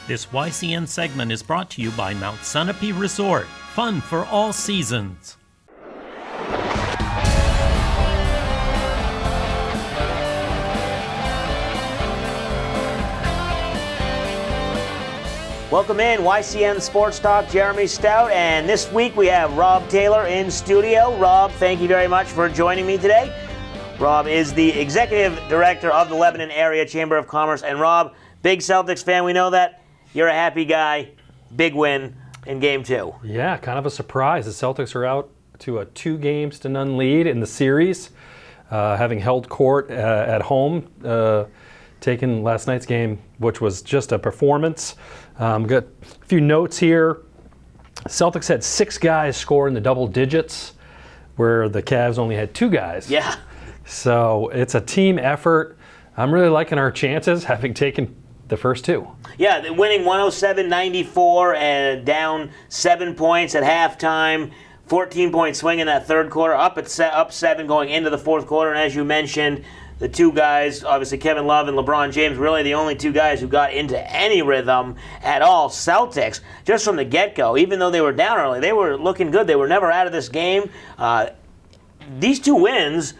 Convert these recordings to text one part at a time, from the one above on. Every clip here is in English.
This YCN segment is brought to you by Mount Sunapee Resort. Fun for all seasons. Welcome in, YCN Sports Talk, Jeremy Stout, and this week we have Rob Taylor in studio. Rob, thank you very much for joining me today. Rob is the Executive Director of the Lebanon Area Chamber of Commerce, and Rob, big Celtics fan, we know that. You're a happy guy. Big win in Game 2. Yeah, kind of a surprise. The Celtics are out to a 2-0 lead in the series, having held court at home, taking last night's game, which was just a performance. Got a few notes here. Celtics had 6 guys score in the double digits, where the Cavs only had 2 guys. Yeah. So it's a team effort. I'm really liking our chances, having taken the first 2. Yeah, winning 107-94 and down 7 points at halftime. 14-point swing in that third quarter, up 7 going into the fourth quarter. And as you mentioned, the 2 guys, obviously Kevin Love and LeBron James, really the only 2 guys who got into any rhythm at all. Celtics, just from the get-go, even though they were down early, they were looking good. They were never out of this game. These 2 wins,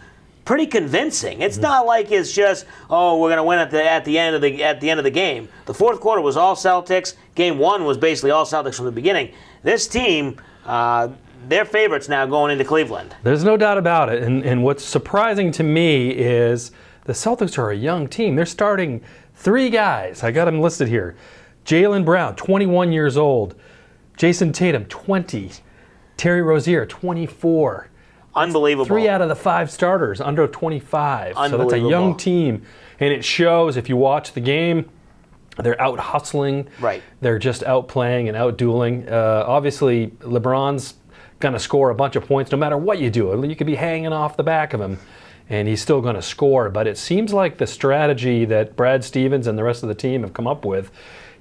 pretty convincing. It's not like it's just, oh, we're going to win at the end of the game. The fourth quarter was all Celtics. Game 1 was basically all Celtics from the beginning. This team, they're favorites now going into Cleveland. There's no doubt about it. And what's surprising to me is the Celtics are a young team. They're starting 3 guys. I got them listed here. Jaylen Brown, 21 years old. Jason Tatum, 20. Terry Rozier, 24. Unbelievable. 3 out of the 5 starters under 25. So that's a young team. And it shows if you watch the game, they're out hustling. Right. They're just out playing and out dueling. Obviously, LeBron's going to score a bunch of points no matter what you do. You could be hanging off the back of him, and he's still going to score. But it seems like the strategy that Brad Stevens and the rest of the team have come up with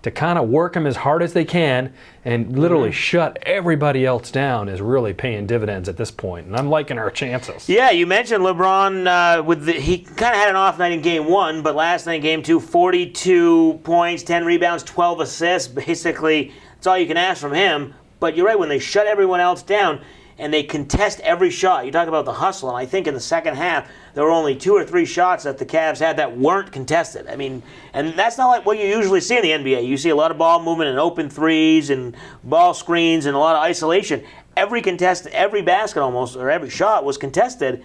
to kind of work him as hard as they can and literally shut everybody else down is really paying dividends at this point. And I'm liking our chances. Yeah, you mentioned LeBron. He kind of had an off night in Game 1, but last night in Game 2, 42 points, 10 rebounds, 12 assists. Basically, that's all you can ask from him. But you're right, when they shut everyone else down and they contest every shot, you talk about the hustle, and I think in the second half, there were only 2 or 3 shots that the Cavs had that weren't contested. I mean, and that's not like what you usually see in the NBA. You see a lot of ball movement and open threes and ball screens and a lot of isolation. Every basket almost, or every shot was contested.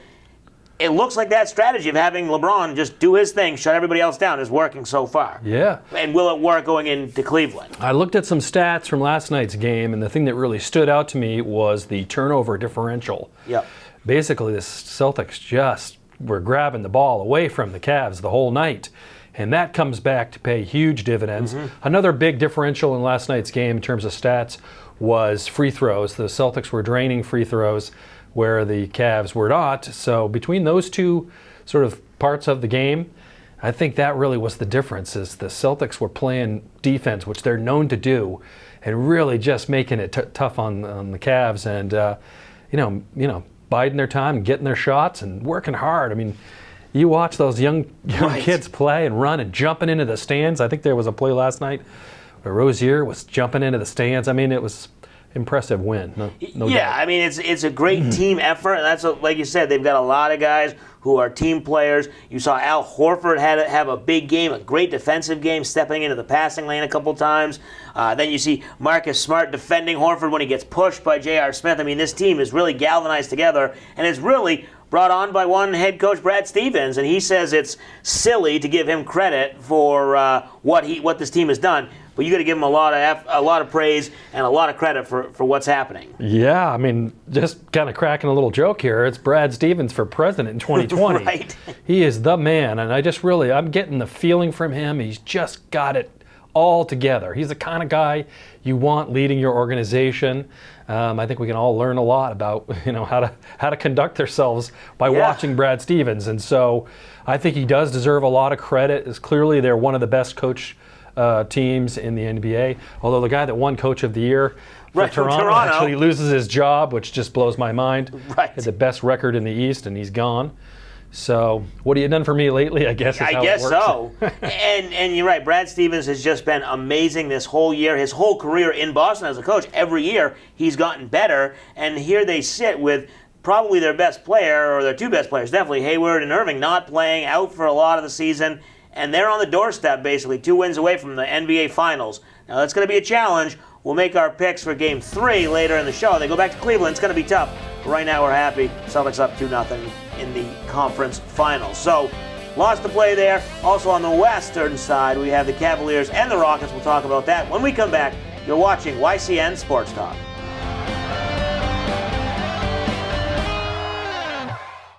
It looks like that strategy of having LeBron just do his thing, shut everybody else down, is working so far. Yeah. And will it work going into Cleveland? I looked at some stats from last night's game, and the thing that really stood out to me was the turnover differential. Yep. Basically, the Celtics just were grabbing the ball away from the Cavs the whole night, and that comes back to pay huge dividends. Another big differential in last night's game in terms of stats was free throws. The Celtics were draining free throws where the Cavs were not. So between those 2 sort of parts of the game, I think that really was the difference, is the Celtics were playing defense, which they're known to do, and really just making it tough on the Cavs and, biding their time, getting their shots, and working hard. I mean, you watch those young kids play and run and jumping into the stands. I think there was a play last night where Rozier was jumping into the stands. I mean, it was impressive win. No yeah, doubt. I mean, it's a great team effort, and that's like you said, they've got a lot of guys who are team players. You saw Al Horford have a big game, a great defensive game, stepping into the passing lane a couple times. Then you see Marcus Smart defending Horford when he gets pushed by J.R. Smith. I mean, this team is really galvanized together, and it's really brought on by one head coach, Brad Stevens, and he says it's silly to give him credit for what this team has done. But you got to give him a lot of praise and a lot of credit for what's happening. Yeah, I mean, just kind of cracking a little joke here. It's Brad Stevens for president in 2020. Right. He is the man, and I'm getting the feeling from him. He's just got it all together. He's the kind of guy you want leading your organization. I think we can all learn a lot about how to conduct ourselves by watching Brad Stevens, and so I think he does deserve a lot of credit. It's clearly they're one of the best coach teams in the NBA. Although the guy that won Coach of the Year for Toronto actually loses his job, which just blows my mind. Right. He had the best record in the East, and he's gone. So, what have you done for me lately? I guess. I guess so. and you're right. Brad Stevens has just been amazing this whole year. His whole career in Boston as a coach, every year he's gotten better. And here they sit with probably their best player, or their two best players, definitely Hayward and Irving, not playing, out for a lot of the season. And they're on the doorstep, basically, 2 wins away from the NBA Finals. Now, that's going to be a challenge. We'll make our picks for Game 3 later in the show. They go back to Cleveland. It's going to be tough. But right now, we're happy. Celtics up 2-0 in the conference finals. So, lots to play there. Also, on the western side, we have the Cavaliers and the Rockets. We'll talk about that when we come back. You're watching YCN Sports Talk.